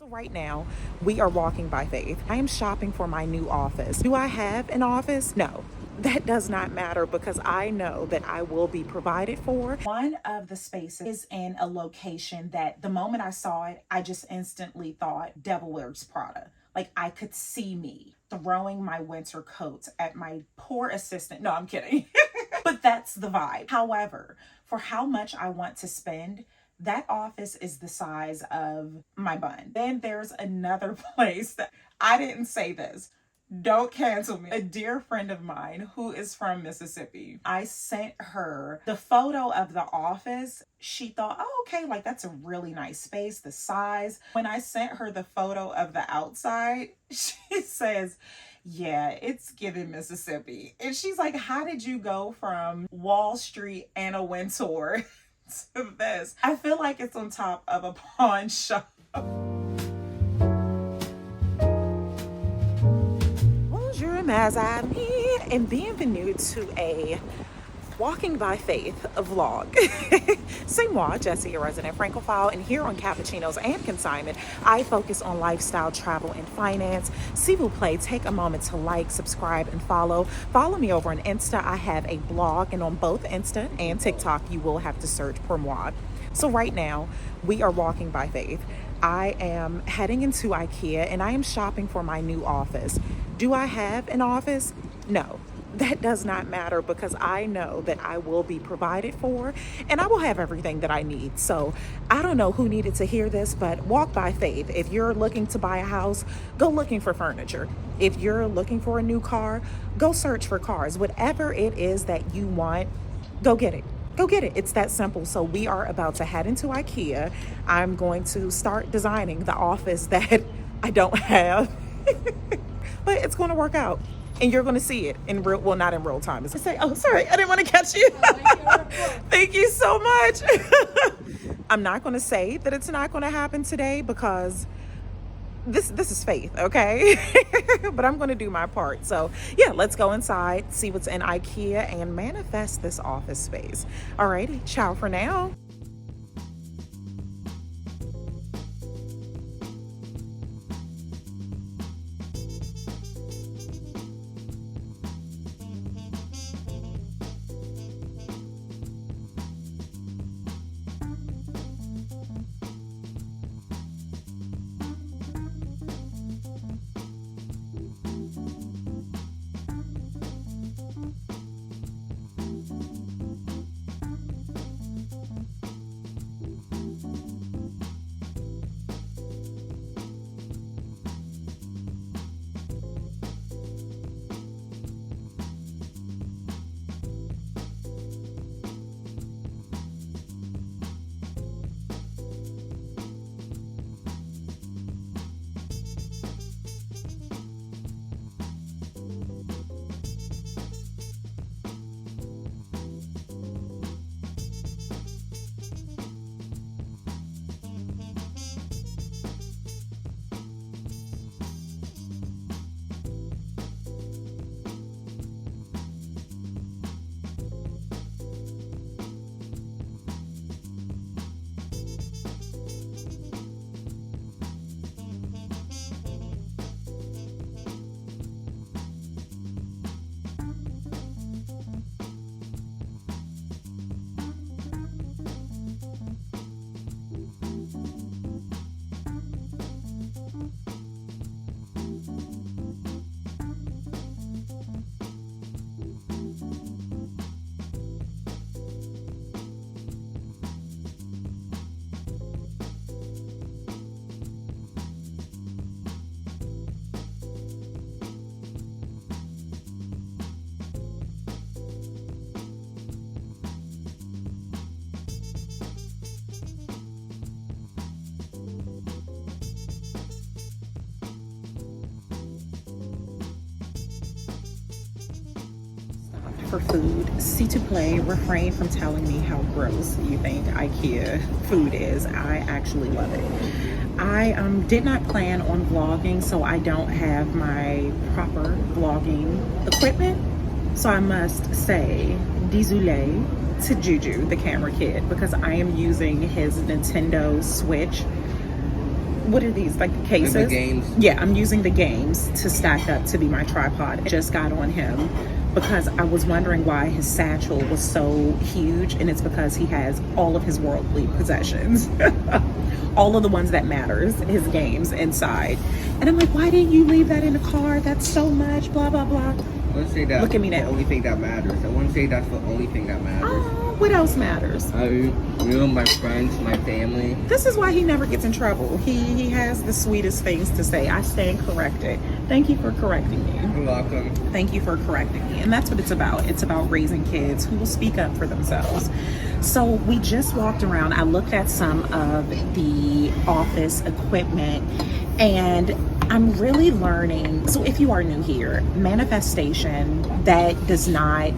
Right now, we are walking by faith. I am shopping for my new office. Do I have an office? No. That does not matter because I know that I will be provided for. One of the spaces is in a location that the moment I saw it, I just instantly thought Devil Wears Prada. Like I could see me throwing my winter coats at my poor assistant. No, I'm kidding. But that's the vibe. However, for how much I want to spend, that office is the size of my bun. Then there's another place that I didn't say this. Don't cancel me. A dear friend of mine who is from Mississippi, I sent her the photo of the office. She thought, oh, okay, like that's a really nice space, the size. When I sent her the photo of the outside, she says, yeah, it's giving Mississippi. And she's like, how did you go from Wall Street and a Windsor to this? I feel like it's on top of a pawn shop. Bonjour, mes amis, and bienvenue to a Walking by Faith vlog. C'est moi, Jessie, your resident Francophile, and here on Cappuccinos and Consignment, I focus on lifestyle, travel, and finance. S'il vous plaît, take a moment to like, subscribe, and follow. Follow me over on Insta. I have a blog, and on both Insta and TikTok, you will have to search pour moi. So right now, we are walking by faith. I am heading into Ikea, and I am shopping for my new office. Do I have an office? No. That does not matter because I know that I will be provided for and I will have everything that I need. So I don't know who needed to hear this, but walk by faith. If you're looking to buy a house, go looking for furniture. If you're looking for a new car, go search for cars. Whatever it is that you want, go get it. Go get it. It's that simple. So we are about to head into Ikea. I'm going to start designing the office that I don't have, but it's going to work out. And you're going to see it in real, well, not in real time. As I say, oh, sorry, I didn't want to catch you. Thank you so much. I'm not going to say that it's not going to happen today because this is faith, okay? But I'm going to do my part. So yeah, let's go inside, see what's in Ikea, and manifest this office space. Alrighty, ciao for now. For food, s'il te plaît, refrain from telling me how gross you think IKEA food is. I actually love it. I did not plan on vlogging, so I don't have my proper vlogging equipment. So I must say, désolé to Juju, the camera kid, because I am using his Nintendo Switch. what are these, like the cases? Like the games. Yeah, I'm using the games to stack up to be my tripod. I just got on him because I was wondering why his satchel was so huge, and it's because he has all of his worldly possessions. All of the ones that matters, his games inside. And I'm like, why didn't you leave that in the car? That's so much, blah, blah, blah. I wouldn't say that's Look at me the now. only thing that matters. I wouldn't say that's the only thing that matters. Oh, what else matters? You, my friends, my family. This is why he never gets in trouble. He has the sweetest things to say. I stand corrected. Thank you for correcting me. You're welcome. Thank you for correcting me. And that's what it's about. It's about raising kids who will speak up for themselves. So we just walked around. I looked at some of the office equipment, and I'm really learning. So if you are new here, manifestation, that does not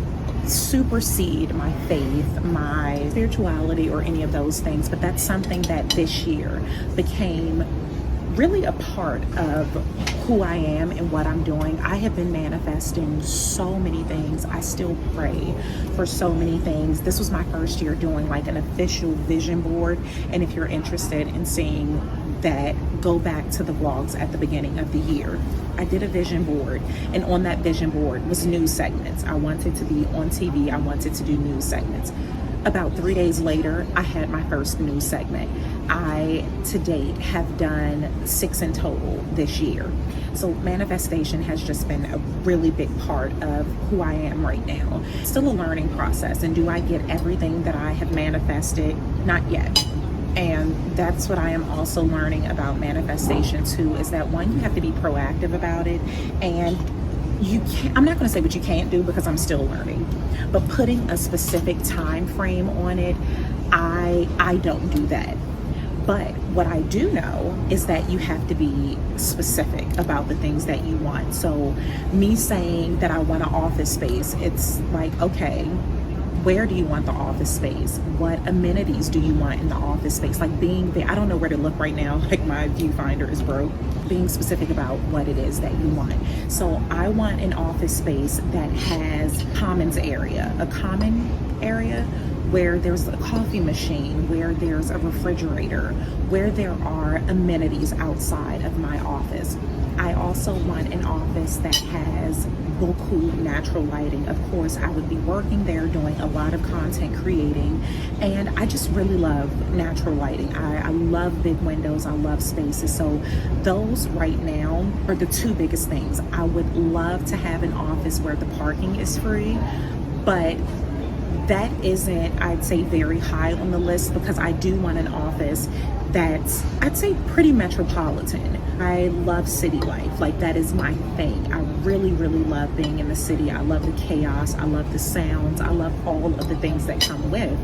supersede my faith, my spirituality, or any of those things, but that's something that this year became really a part of who I am and what I'm doing. I have been manifesting so many things. I still pray for so many things. This was my first year doing like an official vision board, and if you're interested in seeing that, go back to the vlogs at the beginning of the year. I did a vision board, and on that vision board was news segments. I wanted to be on TV. I wanted to do news segments. About 3 days later, I had my first news segment. I, to date, have done 6 in total this year. So manifestation has just been a really big part of who I am right now. Still a learning process. And do I get everything that I have manifested? Not yet. And that's what I am also learning about manifestation too, is that one, you have to be proactive about it, and you can't, I'm not going to say what you can't do because I'm still learning, but putting a specific time frame on it, I don't do that. But what I do know is that you have to be specific about the things that you want. So me saying that I want an office space, it's like, okay, where do you want the office space? What amenities do you want in the office space? Like being there, I don't know where to look right now. Like my viewfinder is broke. Being specific about what it is that you want. So I want an office space that has commons area, a common area where there's a coffee machine, where there's a refrigerator, where there are amenities outside of my office. I also want an office that has beaucoup natural lighting. Of course, I would be working there doing a lot of content creating, and I just really love natural lighting. I love big windows, I love spaces. So those right now are the 2 biggest things. I would love to have an office where the parking is free, but that isn't, I'd say, very high on the list, because I do want an office that's, I'd say, pretty metropolitan. I love city life. Like, that is my thing. I really, really love being in the city. I love the chaos. I love the sounds. I love all of the things that come with.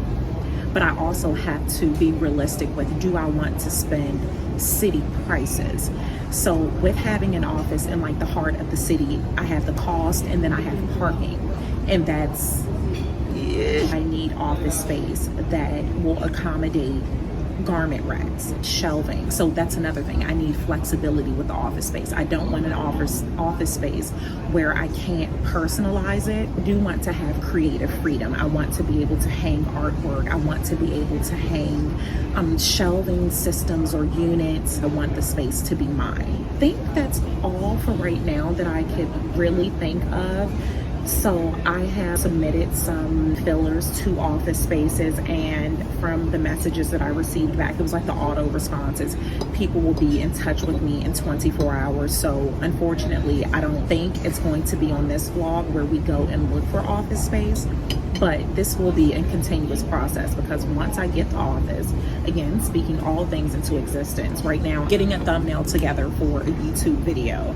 But I also have to be realistic with, do I want to spend city prices? So with having an office in like the heart of the city, I have the cost, and then I have parking. And that's, I need office space that will accommodate garment racks, shelving. So that's another thing. I need flexibility with the office space. I don't want an office space where I can't personalize it. I do want to have creative freedom. I want to be able to hang artwork. I want to be able to hang shelving systems or units. I want the space to be mine. I think that's all for right now that I could really think of. So I have submitted some fillers to office spaces, and from the messages that I received back, it was like the auto responses. People will be in touch with me in 24 hours. So unfortunately, I don't think it's going to be on this vlog where we go and look for office space, but this will be a continuous process, because once I get the office, again, speaking all things into existence, right now, getting a thumbnail together for a YouTube video,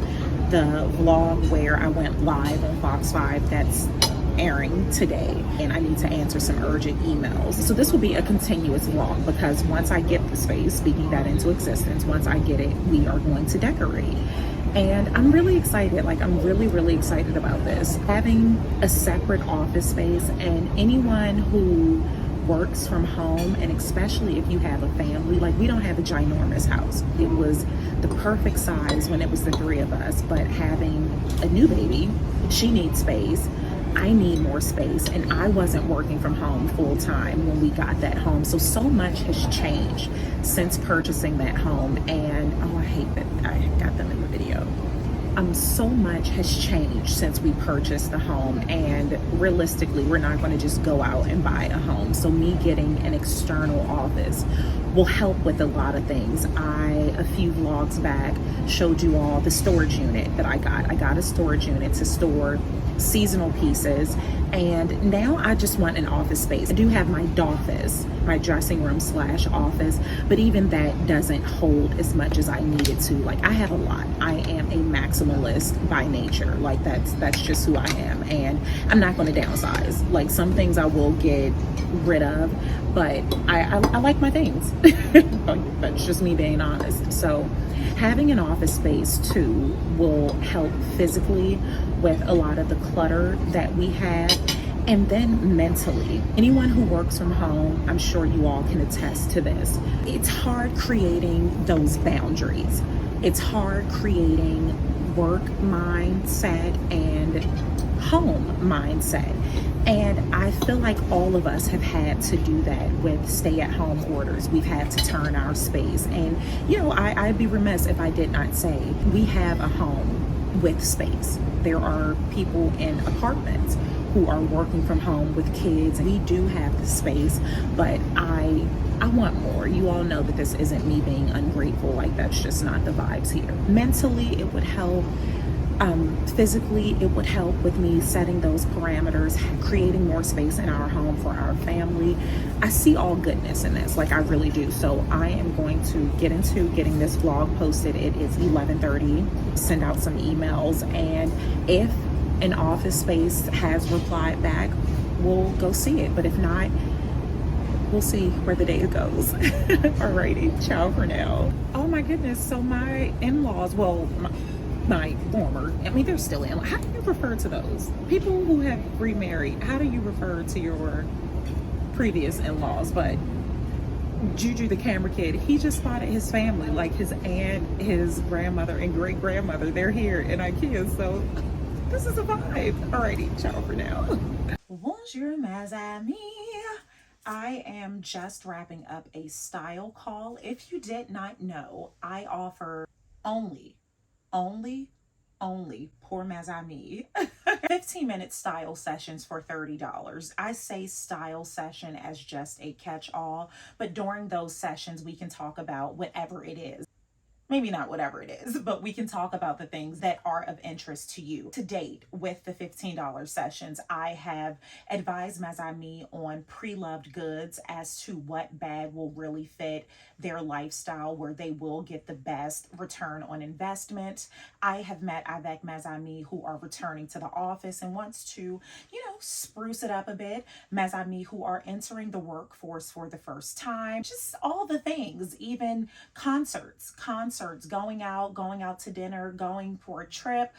the vlog where I went live on Fox 5, that's airing today, and I need to answer some urgent emails. So this will be a continuous vlog, because once I get the space, speaking that into existence, once I get it, we are going to decorate. And I'm really excited. Like, I'm really, really excited about this. Having a separate office space, and anyone who works from home, and especially if you have a family, like, we don't have a ginormous house. It was the perfect size when it was the 3 of us, but having a new baby, she needs space. I need more space, and I wasn't working from home full time when we got that home. So much has changed since purchasing that home. And oh, I hate that I got them in the video. So much has changed since we purchased the home, and realistically, we're not going to just go out and buy a home. So me getting an external office will help with a lot of things. A few vlogs back, showed you all the storage unit that I got. I got a storage unit to store seasonal pieces, and now I just want an office space. I do have my office, my dressing room / office, but even that doesn't hold as much as I need it to. Like, I have a lot. I am a maximalist by nature. Like, that's just who I am, and I'm not going to downsize. Like, some things I will get rid of, but I like my things. That's just me being honest. So having an office space too will help physically with a lot of the clutter that we have, and then mentally. Anyone who works from home, I'm sure you all can attest to this. It's hard creating those boundaries. It's hard creating work mindset and home mindset. And I feel like all of us have had to do that with stay-at-home orders. We've had to turn our space. And, you know, I'd be remiss if I did not say we have a home with space. There are people in apartments who are working from home with kids. We do have the space, but I want more. You all know that this isn't me being ungrateful. Like, that's just not the vibes here. Mentally, it would help. Physically, it would help with me setting those parameters, creating more space in our home for our family. I see all goodness in this, like I really do. So I am going to get into getting this vlog posted. It is 11:30. Send out some emails, and if an office space has replied back, we'll go see it. But if not, we'll see where the day goes. Alrighty, ciao for now. Oh my goodness, so my in-laws, well, my former, I mean, they're still in. How do you refer to those? People who have remarried, how do you refer to your previous in-laws? But Juju, the camera kid, he just spotted his family, like his aunt, his grandmother, and great-grandmother. They're here in Ikea, so this is a vibe. Alrighty, ciao for now. Bonjour, mes amis. I am just wrapping up a style call. If you did not know, I offer only pour mes amis 15-minute style sessions for $30. I say style session as just a catch-all, but during those sessions we can talk about whatever it is. Maybe not whatever it is, but we can talk about the things that are of interest to you. To date, with the $15 sessions, I have advised mes amis on pre-loved goods as to what bag will really fit their lifestyle, where they will get the best return on investment. I have met avec mes amis who are returning to the office and wants to, spruce it up a bit. Mes amis who are entering the workforce for the first time. Just all the things, even concerts, going out to dinner, going for a trip,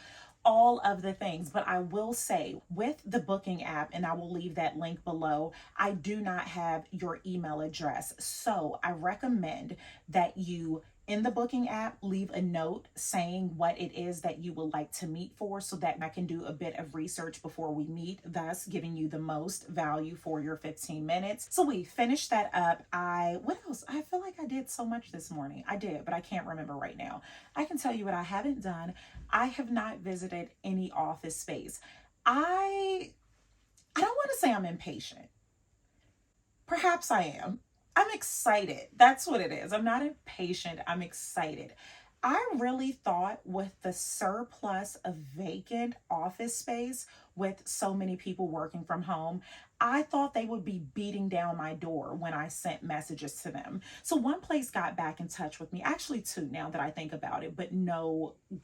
all of the things. But I will say, with the booking app, and I will leave that link below, I do not have your email address. So I recommend that you, in the booking app, leave a note saying what it is that you would like to meet for, so that I can do a bit of research before we meet, thus giving you the most value for your 15 minutes. So we finished that up. What else? I feel like I did so much this morning. I did, but I can't remember right now. I can tell you what I haven't done. I have not visited any office space. I don't want to say I'm impatient. Perhaps I am. I'm excited. That's what it is. I'm not impatient. I'm excited. I really thought, with the surplus of vacant office space, with so many people working from home, I thought they would be beating down my door when I sent messages to them. So one place got back in touch with me, actually two now that I think about it, but no not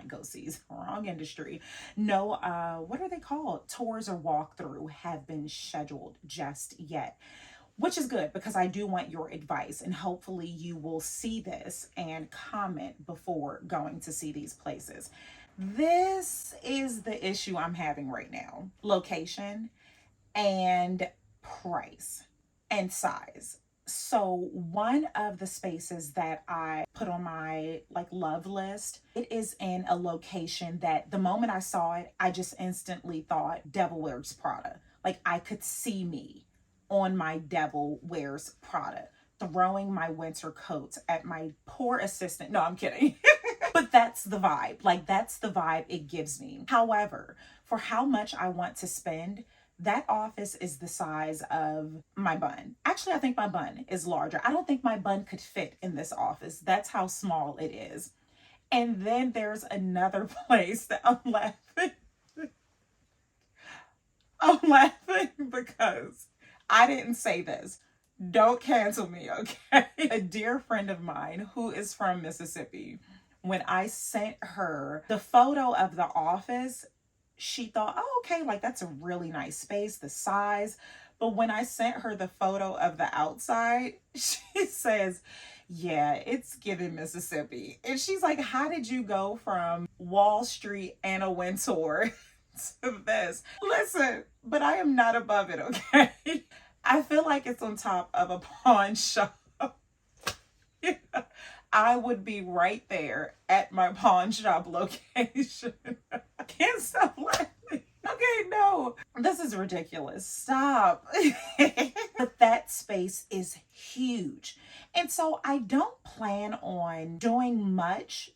go-sees, wrong industry. No, what are they called? Tours or walkthrough have been scheduled just yet. Which is good, because I do want your advice, and hopefully you will see this and comment before going to see these places. This is the issue I'm having right now: location and price and size. So one of the spaces that I put on my like love list, it is in a location that the moment I saw it, I just instantly thought Devil Wears Prada. Like I could see me on my Devil Wears Prada throwing my winter coats at my poor assistant. No, I'm kidding. But that's the vibe. Like that's the vibe it gives me. However, for how much I want to spend, that office is the size of my bun. Actually, I think my bun is larger. I don't think my bun could fit in this office. That's how small it is. And then there's another place that I'm laughing. I'm laughing because I didn't say this. Don't cancel me, okay? A dear friend of mine who is from Mississippi, when I sent her the photo of the office, she thought, oh, okay, like that's a really nice space, the size. But when I sent her the photo of the outside, she says, yeah, it's giving Mississippi. And she's like, how did you go from Wall Street and a Windsor to this? Listen, but I am not above it, okay? I feel like it's on top of a pawn shop. Yeah. I would be right there at my pawn shop location. I can't stop laughing. Okay, no, this is ridiculous. Stop. But that space is huge. And so I don't plan on doing much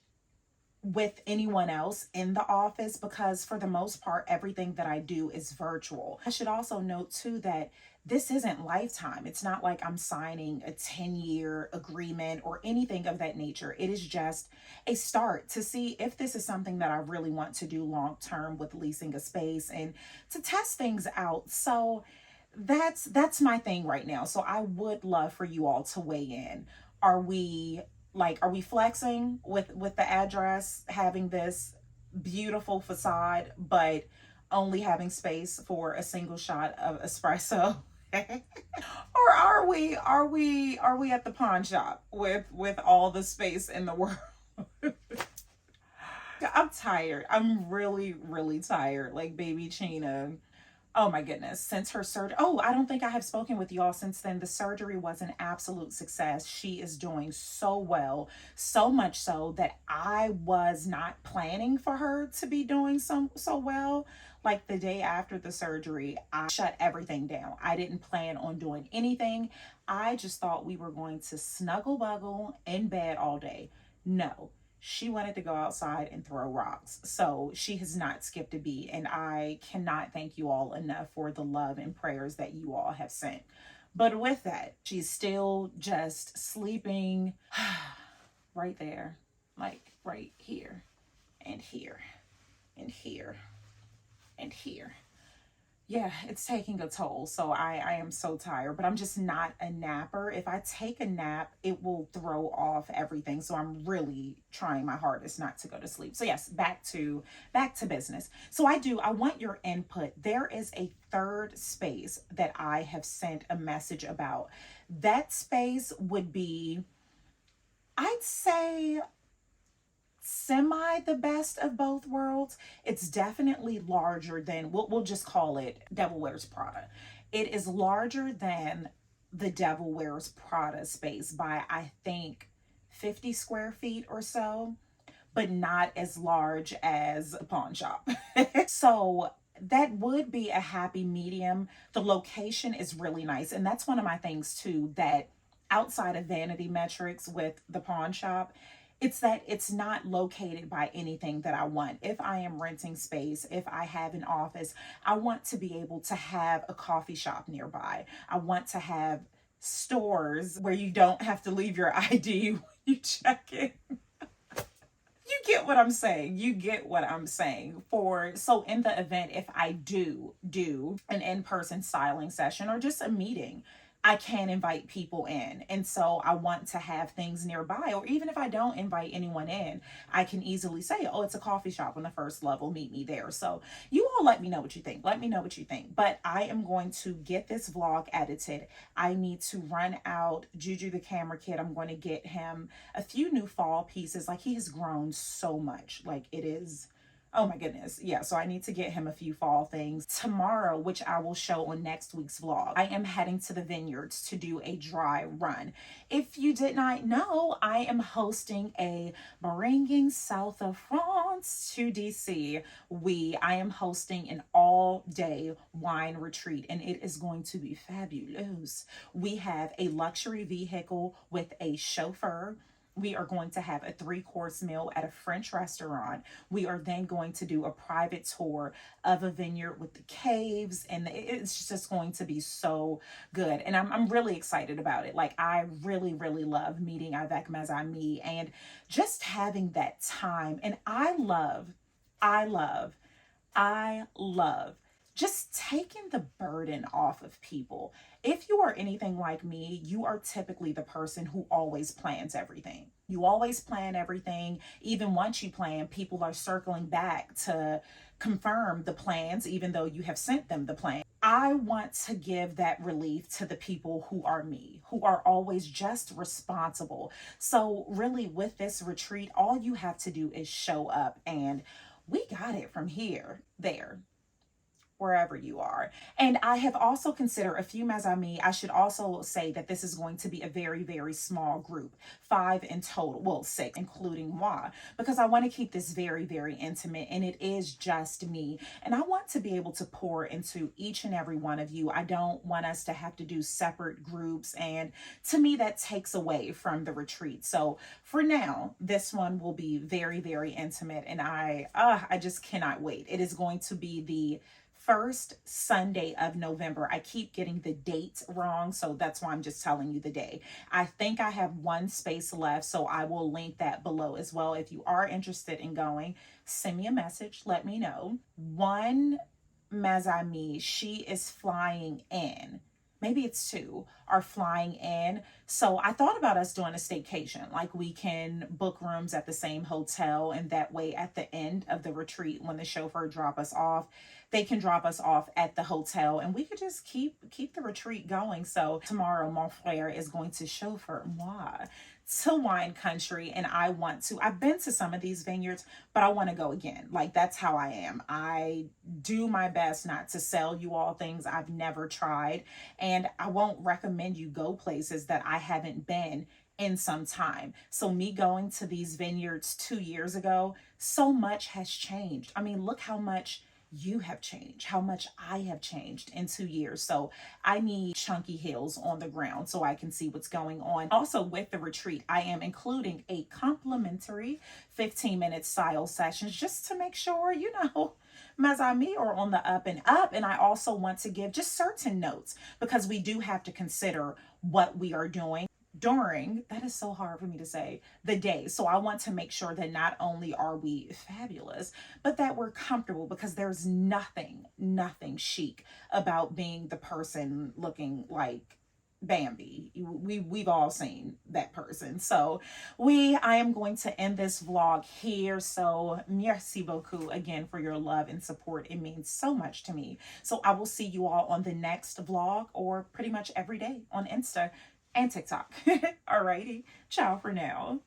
with anyone else in the office because for the most part, everything that I do is virtual. I should also note too that this isn't lifetime. It's not like I'm signing a 10-year agreement or anything of that nature. It is just a start to see if this is something that I really want to do long term with leasing a space and to test things out. So that's my thing right now. So I would love for you all to weigh in. Are we flexing with the address, having this beautiful facade, but only having space for a single shot of espresso? Or are we at the pawn shop with all the space in the world? I'm tired. I'm really, really tired. Like baby Chena. Oh my goodness. Since her surgery. Oh, I don't think I have spoken with y'all since then. The surgery was an absolute success. She is doing so well. So much so that I was not planning for her to be doing so well. Like the day after the surgery, I shut everything down. I didn't plan on doing anything. I just thought we were going to snuggle buggle in bed all day. No, she wanted to go outside and throw rocks. So she has not skipped a beat. And I cannot thank you all enough for the love and prayers that you all have sent. But with that, she's still just sleeping right there, like right here and here and here and here. Yeah, it's taking a toll. So I am so tired, but I'm just not a napper. If I take a nap, it will throw off everything. So I'm really trying my hardest not to go to sleep. So yes, back to business. So I want your input. There is a third space that I have sent a message about. That space would be, I'd say, semi the best of both worlds. It's definitely larger than, we'll just call it Devil Wears Prada. It is larger than the Devil Wears Prada space by, I think, 50 square feet or so, but not as large as a pawn shop. So that would be a happy medium. The location is really nice. And that's one of my things too, that outside of vanity metrics with the pawn shop, it's that it's not located by anything that I want. If I am renting space, if I have an office, I want to be able to have a coffee shop nearby. I want to have stores where you don't have to leave your ID when you check in. You get what I'm saying. You get what I'm saying. So in the event, if I do an in-person styling session or just a meeting, I can invite people in. And so I want to have things nearby, or even if I don't invite anyone in, I can easily say, oh, it's a coffee shop on the first level, meet me there. So you all let me know what you think. Let me know what you think. But I am going to get this vlog edited. I need to run out Juju the camera kid. I'm going to get him a few new fall pieces. Like he has grown so much. Like it is Oh my goodness. Yeah, so I need to get him a few fall things. Tomorrow, which I will show on next week's vlog, I am heading to the vineyards to do a dry run. If you did not know, I am hosting a Bringing South of France to DC. I am hosting an all-day wine retreat, and it is going to be fabulous. We have a luxury vehicle with a chauffeur. We are going to have a 3-course meal at a French restaurant. We are then going to do a private tour of a vineyard with the caves, and it's just going to be so good. And I'm really excited about it. Like, I really, really love meeting avec mes amis and just having that time. And I love just taking the burden off of people. If you are anything like me, you are typically the person who always plans everything. You always plan everything. Even once you plan, people are circling back to confirm the plans, even though you have sent them the plan. I want to give that relief to the people who are me, who are always just responsible. So really, with this retreat, all you have to do is show up, and we got it from here, there, wherever you are. And I have also considered a few mes amis. I should also say that this is going to be a very, very small group, 5 in total, well, 6, including moi, because I want to keep this very, very intimate, and it is just me. And I want to be able to pour into each and every one of you. I don't want us to have to do separate groups, and to me, that takes away from the retreat. So for now, this one will be very, very intimate, and I just cannot wait. It is going to be the first Sunday of November. I keep getting the date wrong, so that's why I'm just telling you the day. I think I have 1 space left, so I will link that below as well. If you are interested in going, send me a message, let me know. One mes amis, she is flying in. Maybe it's 2 are flying in. So I thought about us doing a staycation. Like, we can book rooms at the same hotel, and that way at the end of the retreat, when the chauffeur drop us off, they can drop us off at the hotel, and we could just keep the retreat going. So tomorrow, mon frère is going to chauffeur moi to wine country, and I've been to some of these vineyards, but I want to go again. Like, that's how I am. I do my best not to sell you all things I've never tried, and I won't recommend you go places that I haven't been in some time. So me going to these vineyards 2 years ago, so much has changed. I mean, look how much you have changed, how much I have changed in 2 years. So I need chunky heels on the ground so I can see what's going on. Also, with the retreat, I am including a complimentary 15-minute style sessions, just to make sure, mes amis are on the up and up. And I also want to give just certain notes, because we do have to consider what we are doing during, that is so hard for me to say, the day. So I want to make sure that not only are we fabulous, but that we're comfortable, because there's nothing chic about being the person looking like Bambi. We've all seen that person. So I am going to end this vlog here. So merci beaucoup again for your love and support. It means so much to me. So I will see you all on the next vlog, or pretty much every day on Insta and TikTok. Alrighty, ciao for now.